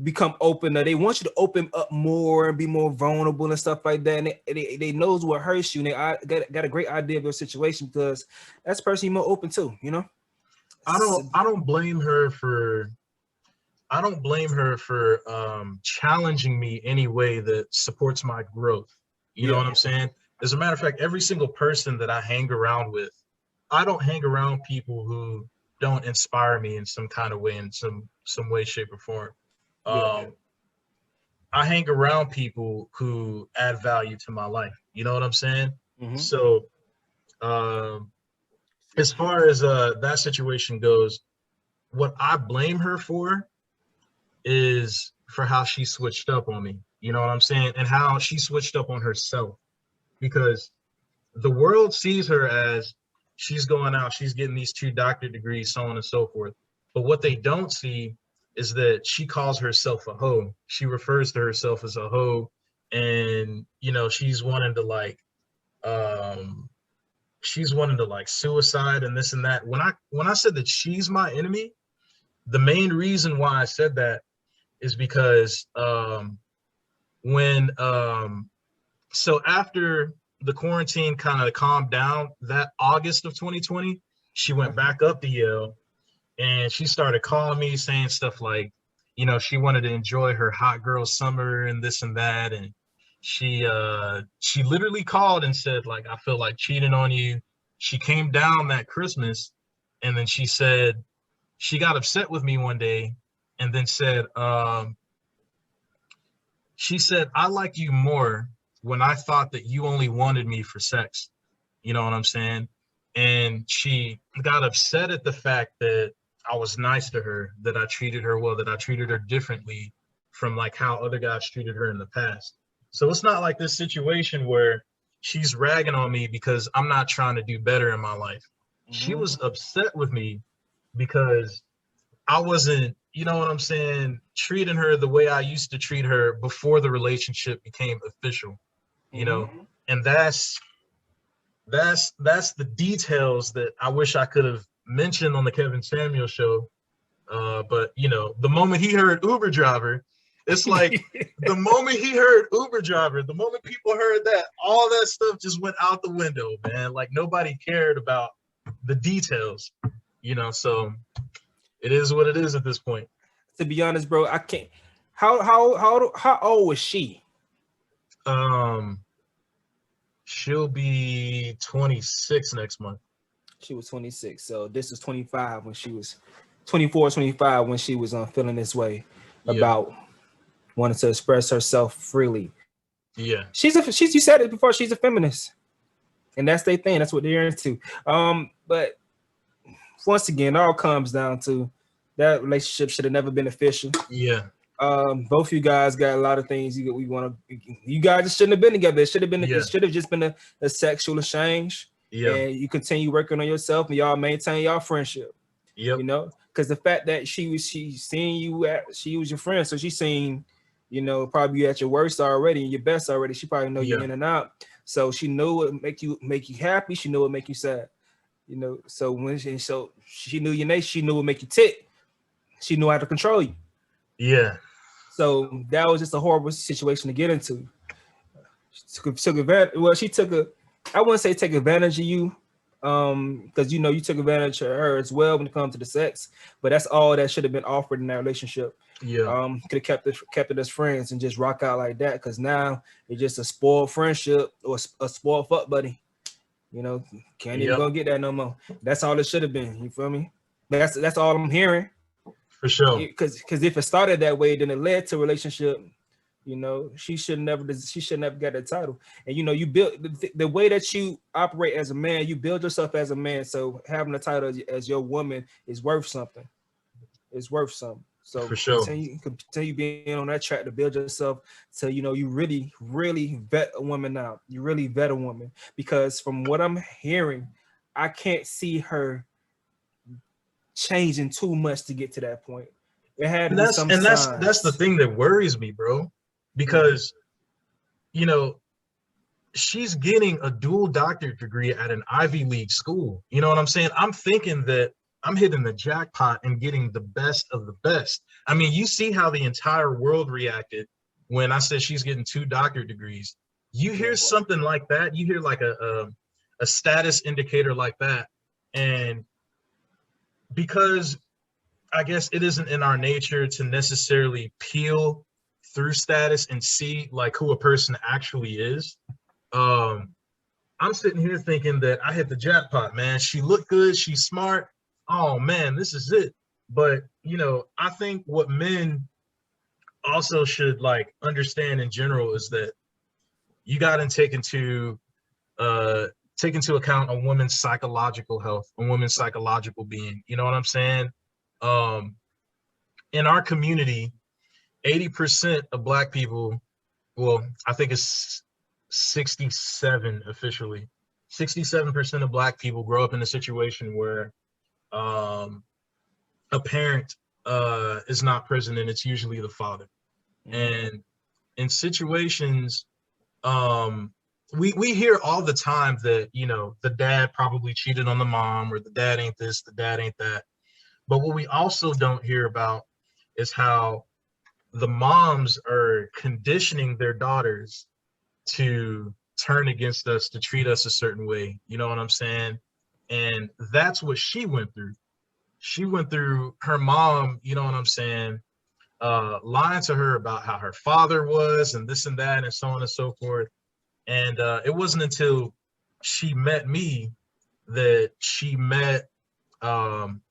become open. They want you to open up more and be more vulnerable and stuff like that. And they knows what hurts you. And got a great idea of your situation because that's the person you're more open to. You know. I don't blame her for challenging me any way that supports my growth. You know Yeah. what I'm saying? As a matter of fact, every single person that I hang around with, I don't hang around people who don't inspire me in some kind of way, in some way, shape, or form. Yeah. Um, I hang around people who add value to my life. You know what I'm saying? Mm-hmm. So um, as far as that situation goes, what I blame her for is for how she switched up on me. You know what I'm saying? And how she switched up on herself. Because the world sees her as she's going out, she's getting these 2 doctorate degrees, so on and so forth. But what they don't see is that she calls herself a hoe. She refers to herself as a hoe. And, you know, um, she's wanting to like suicide and this and that. When I said that she's my enemy, the main reason why I said that is because when so after the quarantine kind of calmed down, that August of 2020, she went back up to Yale and she started calling me saying stuff like, you know, she wanted to enjoy her hot girl summer and this and that. And she literally called and said, like, I feel like cheating on you. She came down that Christmas and then she said she got upset with me one day and then said, she said, I like you more when I thought that you only wanted me for sex. You know what I'm saying? And she got upset at the fact that I was nice to her, that I treated her well, that I treated her differently from like how other guys treated her in the past. So it's not like this situation where she's ragging on me because I'm not trying to do better in my life. She Mm-hmm. was upset with me because I wasn't, you know what I'm saying, treating her the way I used to treat her before the relationship became official, you know? Mm-hmm. And that's the details that I wish I could have mentioned on the Kevin Samuel show. But you know, the moment he heard Uber driver, it's like the moment he heard Uber driver, the moment people heard that, all that stuff just went out the window, man. Like nobody cared about the details, you know. So it is what it is at this point. To be honest, bro, I can't. How old was she? Um, she'll be 26 next month. She was 26. So this was 25 when she was 24, 25 when she was feeling this way Yeah, about wanting to express herself freely. yeah, She's you said it before, she's a feminist. And that's their thing. That's what they're into. But once again, it all comes down to that relationship should have never been official. yeah, Both you guys got a lot of things we want to. You guys just shouldn't have been together. It should have been. yeah, It should have just been a sexual exchange, yeah, and you continue working on yourself, and y'all maintain y'all friendship. yep, You know, because the fact that she seeing you at she was your friend, so she's seen, you know, probably you at your worst already and your best already. She probably know you yeah, in and out, so she knew what make you happy. She knew what make you sad. You know, so she knew your name, she knew what make you tick. She knew how to control you. Yeah. So that was just a horrible situation to get into. Took advantage. Well, she took a. I wouldn't say take advantage of you, because you know you took advantage of her as well when it comes to the sex. But that's all that should have been offered in that relationship. Yeah. Could have kept it as friends and just rock out like that. Because now it's just a spoiled friendship or a spoiled fuck buddy. You know, can't even Yep. go get that no more. That's all it should have been. You feel me? That's all I'm hearing. For sure. Because if it started that way, then it led to a relationship. You know, she should never get that title. And you know, you build the way that you operate as a man, you build yourself as a man. So having a title as your woman is worth something. It's worth something. So For sure. continue being on that track to build yourself. So you know, you really vet a woman out. You really vet a woman, because from what I'm hearing, I can't see her changing too much to get to that point. There had to And be that's some and that's the signs. thing that worries me, bro. Because, you know, she's getting a dual doctorate degree at an Ivy League school. You know what I'm saying? I'm thinking that I'm hitting the jackpot and getting the best of the best. I mean, you see how the entire world reacted when I said she's getting 2 doctorate degrees. You hear Yeah. something like that, you hear like a status indicator like that, and because I guess it isn't in our nature to necessarily peel through status and see like who a person actually is. Um, I'm sitting here thinking that I hit the jackpot, man. She looked good, she's smart. Oh man, this is it. But you know, I think what men also should like understand in general is that you got to uh take into account a woman's psychological health, a woman's psychological being. You know what I'm saying? Um, in our community, 80% of Black people, well, I think it's 67 officially. 67% of Black people grow up in a situation where um, a parent is not present, and it's usually the father. Mhm. And in situations, um, we hear all the time that, you know, the dad probably cheated on the mom, or the dad ain't this, the dad ain't that. But what we also don't hear about is how the moms are conditioning their daughters to turn against us, to treat us a certain way. You know what I'm saying? And that's what she went through. She went through her mom, you know what I'm saying, lying to her about how her father was and this and that and so on and so forth. And it wasn't until she met me that she met um,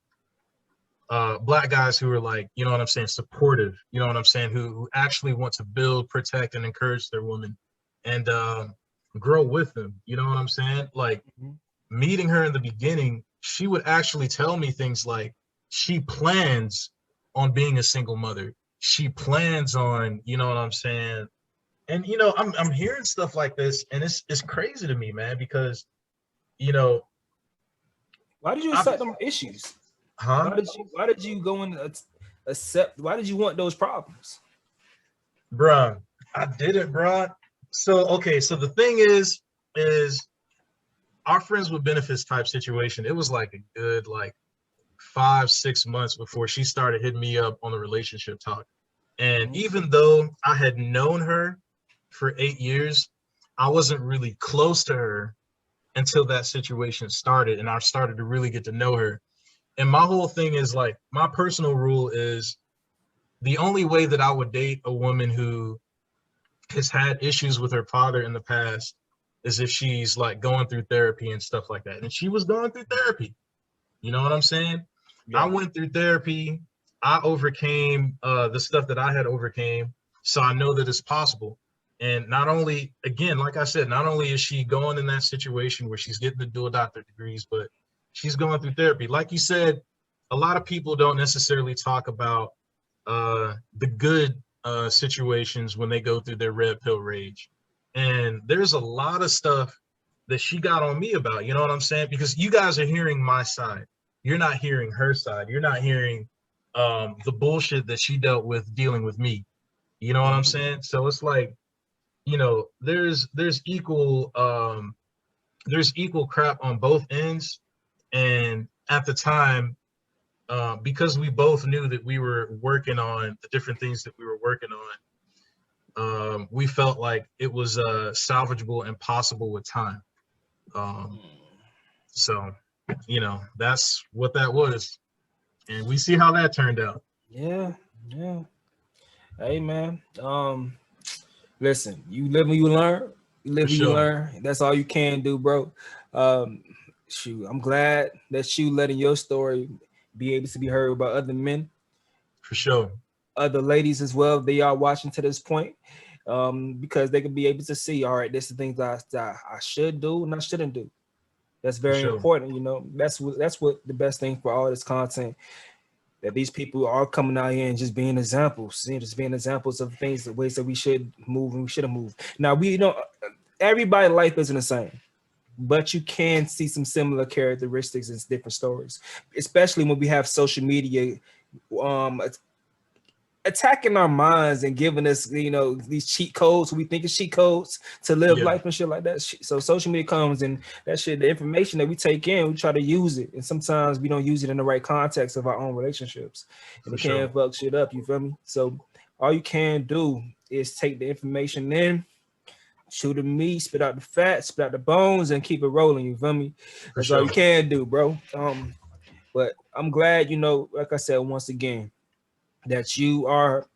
Black guys who are like, you know what I'm saying, supportive, you know what I'm saying, who actually want to build, protect, and encourage their women, and grow with them. You know what I'm saying? Like, Mhm. meeting her in the beginning, she would actually tell me things like she plans on being a single mother. She plans on, you know what I'm saying? And you know, I'm hearing stuff like this, and it's crazy to me, man, because you know, Why did you I accept them issues? huh, Why did you go and accept? Why did you want those problems? bruh, I didn't, bruh. So okay, so the thing is our friends with benefits type situation. It was like a good like 5 6 months before she started hitting me up on the relationship talk. And Mhm. even though I had known her for 8 years, I wasn't really close to her until that situation started, and I started to really get to know her. And my whole thing is like, my personal rule is the only way that I would date a woman who has had issues with her father in the past is if she's like going through therapy and stuff like that. And she was going through therapy. You know what I'm saying? I Yeah. went through therapy. I overcame the stuff that I had overcame. So I know that it's possible. And not only, again, like I said, not only is she going in that situation where she's getting the dual doctorate degrees, but she's going through therapy. Like you said, a lot of people don't necessarily talk about the good situations when they go through their red pill rage. And there's a lot of stuff that she got on me about, you know what I'm saying? Because you guys are hearing my side. You're not hearing her side. You're not hearing the bullshit that she dealt with dealing with me. You know what I'm Mhm. saying? So it's like, you know, there's equal crap on both ends. And at the time, because we both knew that we were working on the different things that we were working on, we felt like it was salvageable and possible with time. Um, so, you know, that's what that was. And we see how that turned out. Yeah, yeah. Hey man. Listen, you live and you learn. You For live and you sure. learn. That's all you can do, bro. Um, Shoot, I'm glad that you letting your story be able to be heard by other men, For sure. other ladies as well. They are watching to this point, because they can be able to see, all right, this is the things that I should do and I shouldn't do. That's For very sure. important. You know, that's what the best thing for all this content, that these people are coming out here and just being examples, just being examples of things, the ways that we should move and we shouldn't move. Now we know everybody's life isn't the same, but you can see some similar characteristics in different stories, especially when we have social media um attacking our minds and giving us, these cheat codes. We think it's cheat codes to live Yeah, life and shit like that. So social media comes and that shit, the information that we take in, we try to use it, and sometimes we don't use it in the right context of our own relationships, and for it can sure. fuck shit up. You feel me? So all you can do is take the information in, chew the meat, spit out the fat, spit out the bones, and keep it rolling. You feel me? For That's all you sure. can do, bro. But I'm glad, like I said once again, that you are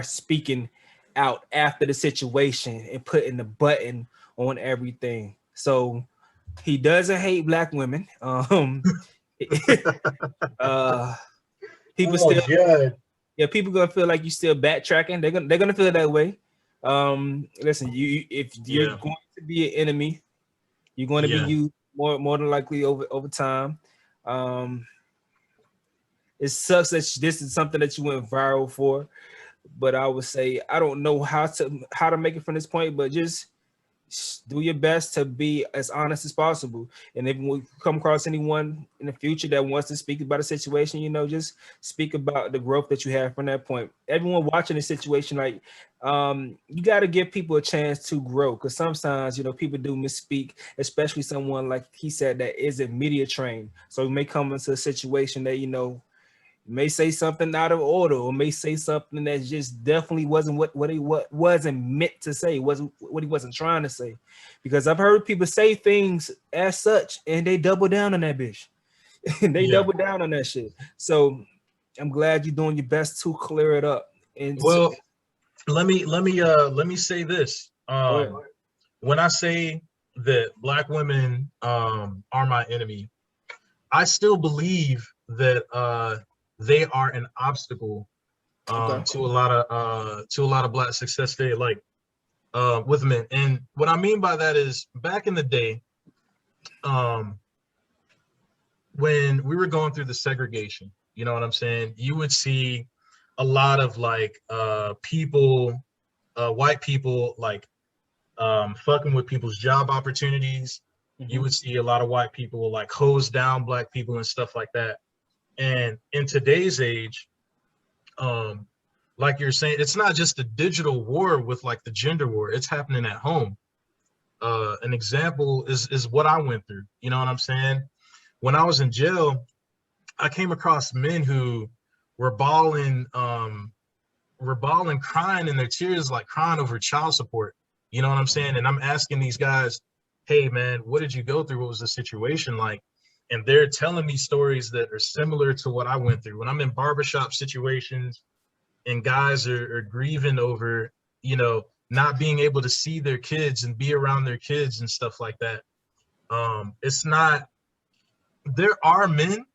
speaking out after the situation and putting the button on everything. So he doesn't hate black women. uh, people Oh still, God. yeah, people gonna feel like you still backtracking. They're gonna feel that way. Listen, if you're Yeah. going to be an enemy, you're going to be Yeah. used more than likely over time. Um, it sucks that this is something that you went viral for, but I would say I don't know how to make it from this point, but just do your best to be as honest as possible. And if we come across anyone in the future that wants to speak about a situation, just speak about the growth that you have from that point. Everyone watching the situation, like, you got to give people a chance to grow, because sometimes people do misspeak, especially someone like he said that isn't media trained. So we may come into a situation that may say something out of order, or may say something that just definitely wasn't what wasn't meant to say, wasn't what he wasn't trying to say. Because I've heard people say things as such and they double down on that bitch. They Yeah. double down on that shit. So I'm glad you're doing your best to clear it up. And Well, let me say this. go ahead. When I say that black women are my enemy, I still believe that they are an obstacle Okay. to a lot of black success today, like with men. And what I mean by that is back in the day, um, when we were going through the segregation, you know what I'm saying? You would see a lot of like people, white people, like fucking with people's job opportunities. You Mm-hmm. would see a lot of white people like hose down black people and stuff like that. And in today's age, um, like you're saying, it's not just a digital war with like the gender war. It's happening at home. An example is what I went through. You know what I'm saying? When I was in jail, I came across men who were bawling, crying in their tears, like crying over child support. You know what I'm saying? And I'm asking these guys, hey man, what did you go through? What was the situation like? And they're telling me stories that are similar to what I went through. When I'm in barbershop situations and guys are grieving over, not being able to see their kids and be around their kids and stuff like that. It's not, there are men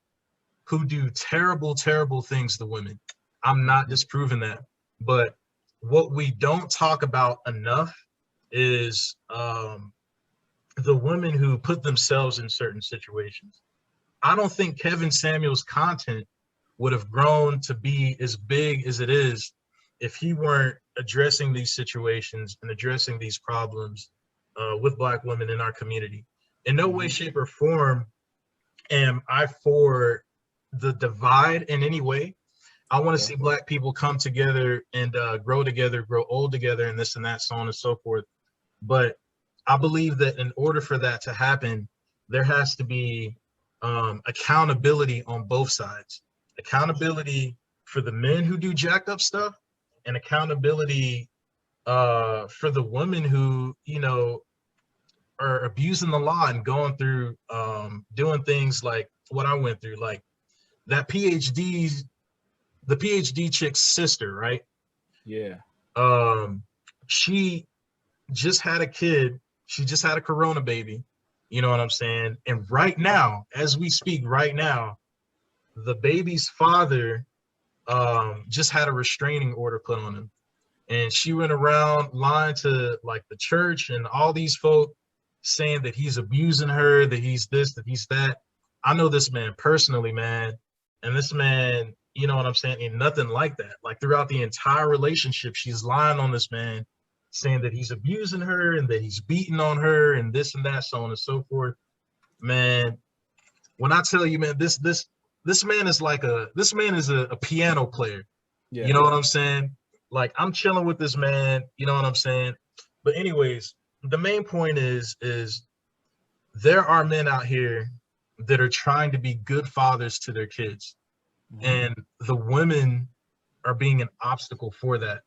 who do terrible, terrible things to women. I'm not disproving that. But what we don't talk about enough is the women who put themselves in certain situations. I don't think Kevin Samuels' content would have grown to be as big as it is if he weren't addressing these situations and addressing these problems with Black women in our community. In no way, Mm-hmm. shape, or form am I for the divide in any way. I want to Okay. see Black people come together and grow together, grow old together, and this and that, so on and so forth. But I believe that in order for that to happen, there has to be accountability on both sides. Accountability for the men who do jacked up stuff, and accountability for the women who, you know, are abusing the law and going through doing things like what I went through, like that the PhD chick's sister, right? Yeah. Um, she just had a kid. She just had a corona baby. You know what I'm saying? And right now, as we speak, right now, the baby's father just had a restraining order put on him. And she went around lying to like the church and all these folk, saying that he's abusing her, that he's this, that he's that. I know this man personally, man. And this man, you know what I'm saying, ain't nothing like that. Like throughout the entire relationship, she's lying on this man, saying that he's abusing her and that he's beating on her and this and that, so on and so forth. Man, when I tell you, man, this man is like a piano player. Yeah. You know what I'm saying? Like I'm chilling with this man, you know what I'm saying? But anyways, the main point is there are men out here that are trying to be good fathers to their kids. Mm-hmm. And the women are being an obstacle for that.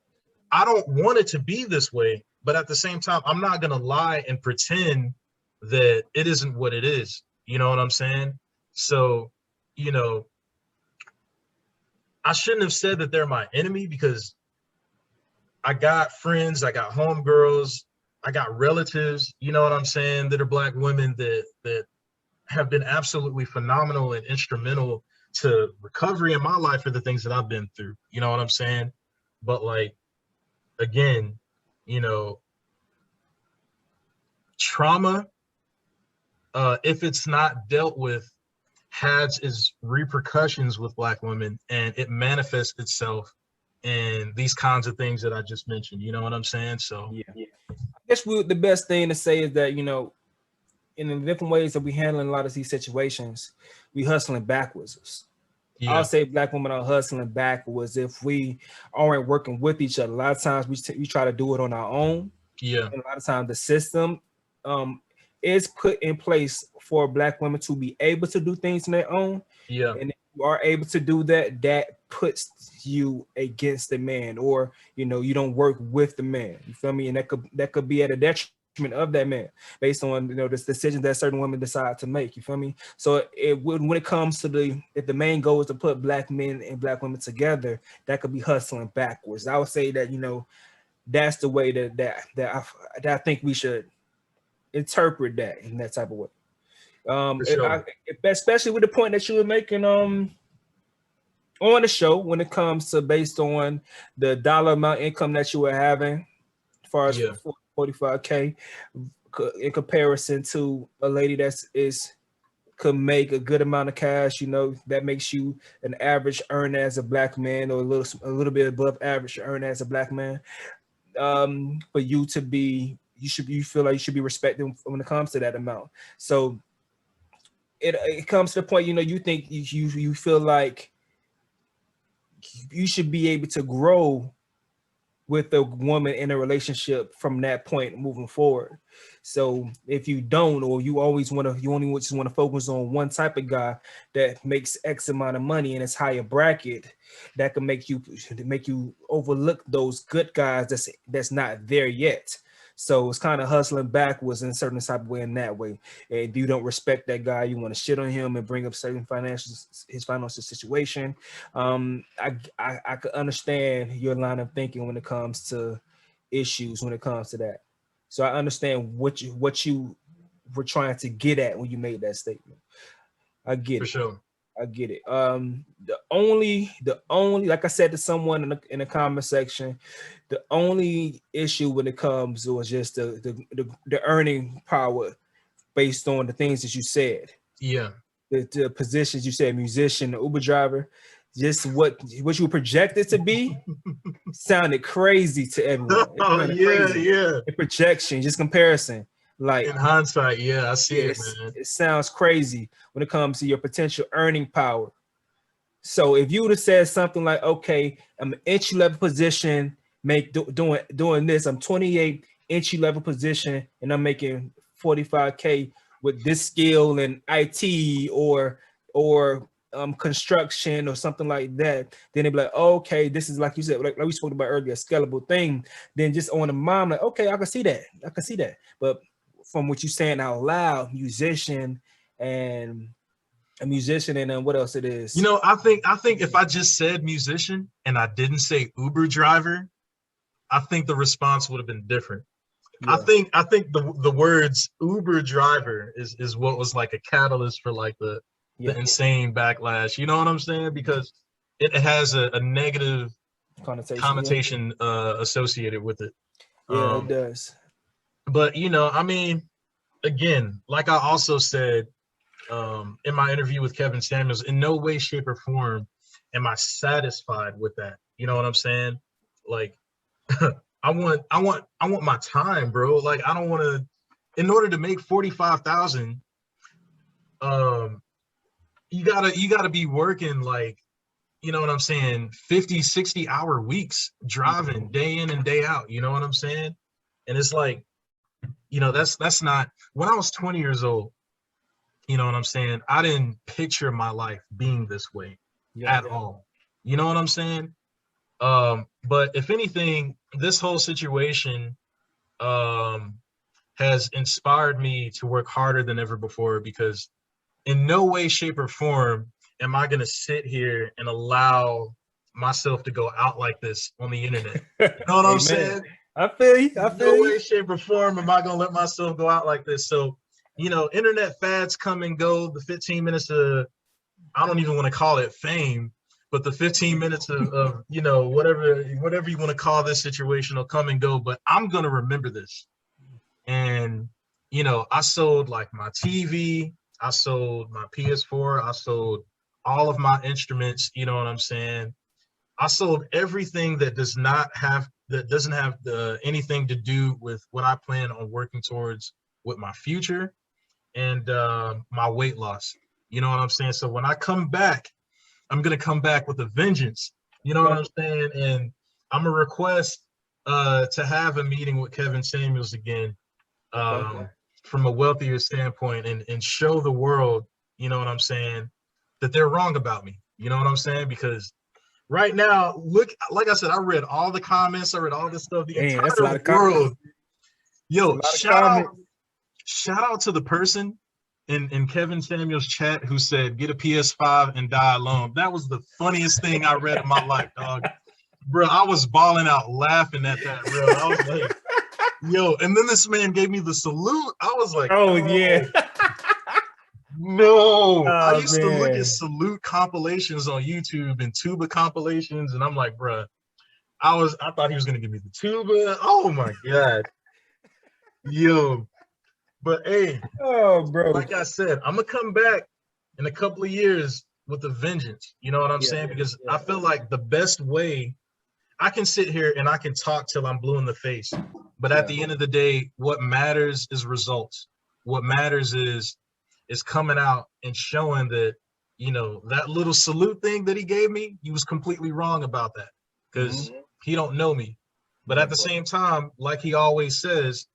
I don't want it to be this way, but at the same time, I'm not going to lie and pretend that it isn't what it is. You know what I'm saying? So, you know, I shouldn't have said that they're my enemy, because I got friends, I got homegirls, I got relatives, you know what I'm saying, that are Black women that have been absolutely phenomenal and instrumental to recovery in my life for the things that I've been through. You know what I'm saying? But like, again, you know, trauma, if it's not dealt with, has its repercussions with Black women, and it manifests itself in these kinds of things that I just mentioned. You know what I'm saying? So yeah. I guess the best thing to say is that, you know, in the different ways that we handling a lot of these situations, we hustling backwards. Yeah. I'll say Black women are hustling backwards if we aren't working with each other. A lot of times we try to do it on our own. Yeah. And a lot of times the system is put in place for Black women to be able to do things on their own. Yeah. And if you are able to do that, that puts you against the man, or, you know, you don't work with the man. You feel me? And that could be at a detriment of that man based on, you know, this decision that certain women decide to make. You feel me? So when it comes to if the main goal is to put Black men and Black women together, that could be hustling backwards. I would say that, you know, that's the way that I think we should interpret that in that type of way. Sure. Especially with the point that you were making on the show, when it comes to based on the dollar amount income that you were having, as far as 45K, in comparison to a lady could make a good amount of cash, you know, that makes you an average earner as a Black man, or a little bit above average earner as a Black man. For you to be, you feel like you should be respected when it comes to that amount. So it comes to the point, you know, you think you feel like you should be able to grow with a woman in a relationship from that point moving forward. So if you don't, or you only just want to focus on one type of guy that makes X amount of money in its higher bracket, that can make you overlook those good guys that's not there yet. So it's kind of hustling backwards in a certain type of way in that way. And if you don't respect that guy, you want to shit on him and bring up certain his financial situation. I could understand your line of thinking when it comes to issues, when it comes to that. So I understand what you were trying to get at when you made that statement. I get it. For sure. I get it. The only, like I said to someone in the comment section, the only issue when it comes was just the earning power based on the things that you said. Yeah. The positions you said, musician, the Uber driver, just what you were projected to be sounded crazy to everyone. Oh yeah, crazy. Yeah. The projection, just comparison. Like in hindsight, yeah, I see it, man. It sounds crazy when it comes to your potential earning power. So if you would have said something like, okay, I'm an entry level position, doing this, I'm 28, entry level position, and I'm making 45K with this skill in IT or construction or something like that, then they'd be like, oh, okay, this is like you said, like we spoke about earlier, a scalable thing. Then just on the mind, like, okay, I can see that. But from what you're saying out loud, musician and a musician, and then what else it is? You know, I think if I just said musician and I didn't say Uber driver, I think the response would have been different. Yeah. I think the words Uber driver is what was like a catalyst for like the insane backlash. You know what I'm saying? Because it has a negative connotation associated with it. Yeah, it does. But you know, I mean, again, like I also said in my interview with Kevin Samuels, in no way, shape, or form am I satisfied with that. You know what I'm saying? Like, I want my time, bro. Like, I don't want to. In order to make 45,000, you gotta be working like, you know what I'm saying, 50, 60-hour weeks, driving day in and day out. You know what I'm saying? And it's like, you know, that's not. When I was 20 years old, you know what I'm saying, I didn't picture my life being this way at all. You know what I'm saying? But if anything, this whole situation has inspired me to work harder than ever before, because in no way, shape, or form am I going to sit here and allow myself to go out like this on the internet. You know what I'm saying? I feel you. No way, shape, or form am I going to let myself go out like this. So, you know, internet fads come and go. The 15 minutes of, I don't even want to call it fame, but the 15 minutes of you know, whatever you want to call this situation will come and go. But I'm going to remember this. And, you know, I sold like my TV, I sold my PS4, I sold all of my instruments, you know what I'm saying? I sold everything that doesn't have anything to do with what I plan on working towards with my future and my weight loss. You know what I'm saying? So when I come back, I'm gonna come back with a vengeance. You know what I'm saying? And I'm gonna request to have a meeting with Kevin Samuels again, from a wealthier standpoint, and show the world, you know what I'm saying, that they're wrong about me. You know what I'm saying? Because right now, look, like I said, I read all the comments, I read all this stuff, the entire world. Yo, shout out to the person in Kevin Samuels' chat who said, get a PS5 and die alone. That was the funniest thing I read in my life, dog. Bro, I was balling out laughing at that, bro. I was like, yo, and then this man gave me the salute. I was like, oh yeah. No. I used to look at salute compilations on YouTube and tuba compilations, and I'm like, bro, I thought he was gonna give me the tuba. Oh my God. Yo. But hey, bro, like I said, I'm gonna come back in a couple of years with a vengeance. You know what I'm saying? Because I feel like the best way, I can sit here and I can talk till I'm blue in the face, but at the end of the day, what matters is results. What matters is coming out and showing that, you know, that little salute thing that he gave me, he was completely wrong about that, because he don't know me. But at the same time, like he always says,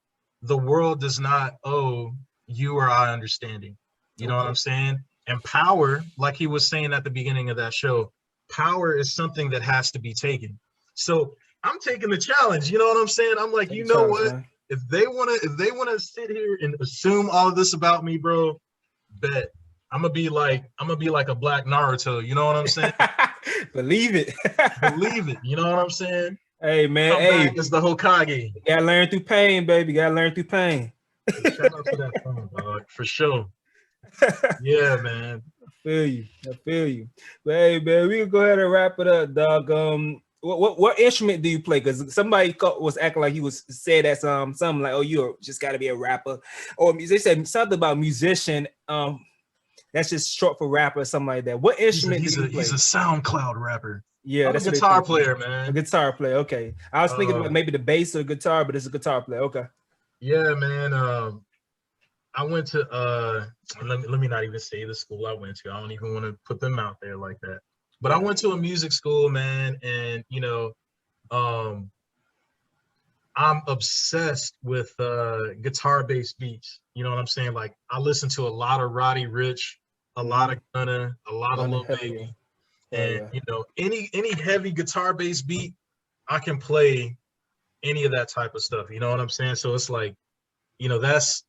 the world does not owe you or I understanding. You know what I'm saying? And power, like he was saying at the beginning of that show, power is something that has to be taken. So I'm taking the challenge. You know what I'm saying? I'm like, you know what? Man. If they wanna sit here and assume all of this about me, bro, bet I'm gonna be like a black Naruto. You know what I'm saying? Believe it. Believe it. You know what I'm saying? Hey man, hey, it's the Hokage. You gotta learn through pain, baby. You gotta learn through pain. Shout out to that phone, dog, for sure. Yeah, man. I feel you. But hey, man, we can go ahead and wrap it up, dog. What instrument do you play? Because somebody was acting like he was said that something like, oh, you just got to be a rapper, or they said something about musician. That's just short for rapper or something like that. What instrument do you play? He's a SoundCloud rapper. Yeah, that's a guitar player, man. A guitar player. Okay, I was thinking about maybe the bass or guitar, but it's a guitar player. Okay. Yeah, man. I went to let me not even say the school I went to. I don't even want to put them out there like that. But I went to a music school, man, and you know, I'm obsessed with guitar-based beats. You know what I'm saying? Like I listen to a lot of Roddy Rich, a lot of Gunna, a lot of Lil Hell yeah. Baby, Hell and yeah. you know any heavy guitar-based beat, I can play any of that type of stuff. You know what I'm saying? So it's like, you know, that's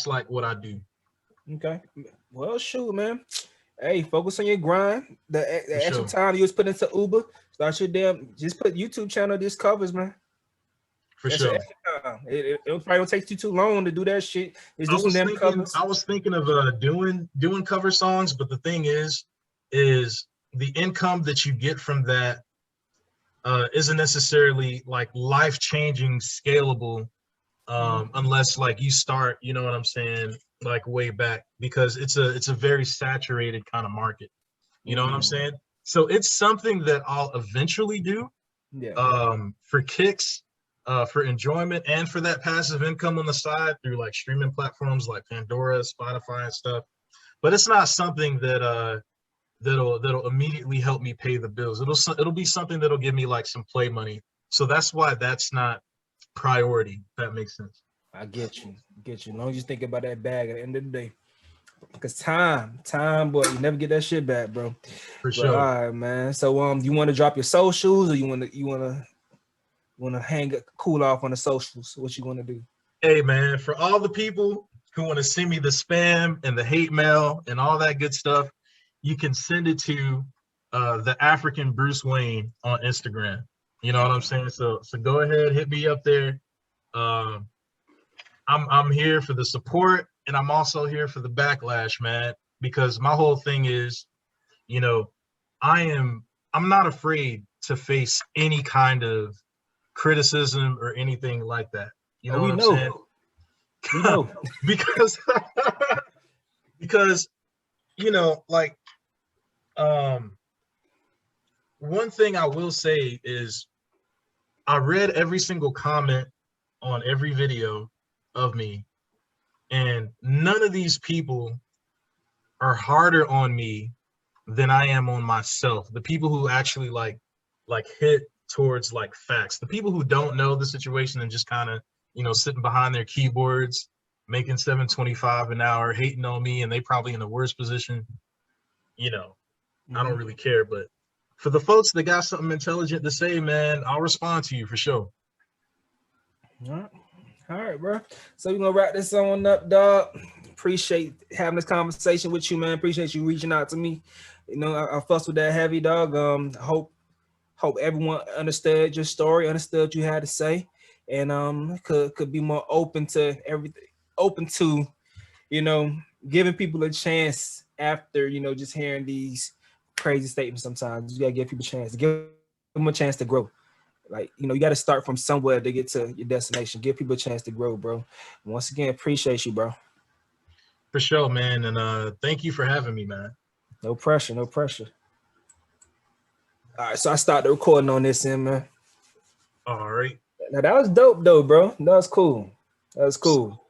like what I do. Okay. Well, shoot, man. Hey, focus on your grind. For The extra sure. time you was putting into Uber, start your damn. Just put YouTube channel discovers, man. For That's your sure. extra time. It probably don't take you too long to do that shit. Just I do some was damn thinking covers. I was thinking of doing cover songs, but the thing is the income that you get from that isn't necessarily like life-changing scalable unless like you start, you know what I'm saying, like way back, because it's a very saturated kind of market. You know what I'm Mm, saying? So it's something that I'll eventually do yeah. for kicks, for enjoyment, and for that passive income on the side through like streaming platforms like Pandora, Spotify, and stuff. But it's not something that that'll immediately help me pay the bills. It'll be something that'll give me like some play money. So that's why that's not priority. If that makes sense. I get you. Get you. As long as you think about that bag at the end of the day. Because time, boy, you never get that shit back, bro. For But all sure. right, man. So you want to drop your socials, or you wanna hang cool off on the socials? What you want to do? Hey man, for all the people who want to send me the spam and the hate mail and all that good stuff, you can send it to the African Bruce Wayne on Instagram. You know what I'm saying? So go ahead, hit me up there. Um, I'm here for the support, and I'm also here for the backlash, man. Because my whole thing is, you know, I'm not afraid to face any kind of criticism or anything like that. You Oh, know we what I'm saying? know. We know. because because you know, like um one thing I will say is I read every single comment on every video of me, and none of these people are harder on me than I am on myself. The people who actually like hit towards like facts. The people who don't know the situation and just kind of, you know, sitting behind their keyboards, making 725 an hour, hating on me, and they probably in the worst position, you know, I don't Mhm. really care. But for the folks that got something intelligent to say, man, I'll respond to you for sure. All right. All right, bro. So we're gonna wrap this on up, dog. Appreciate having this conversation with you, man. Appreciate you reaching out to me. You know, I fuss with that heavy, dog. Hope everyone understood your story, understood what you had to say, and could be more open to everything, open to, you know, giving people a chance after, just hearing these crazy statements. Sometimes you gotta give people a chance, give them a chance to grow. Like, you got to start from somewhere to get to your destination. Give people a chance to grow, bro. Once again, appreciate you, bro. For sure, man. And thank you for having me, man. No pressure, no pressure. All right, so I started recording on this end, man. All right. Now that was dope, though, bro. That was cool. That was cool.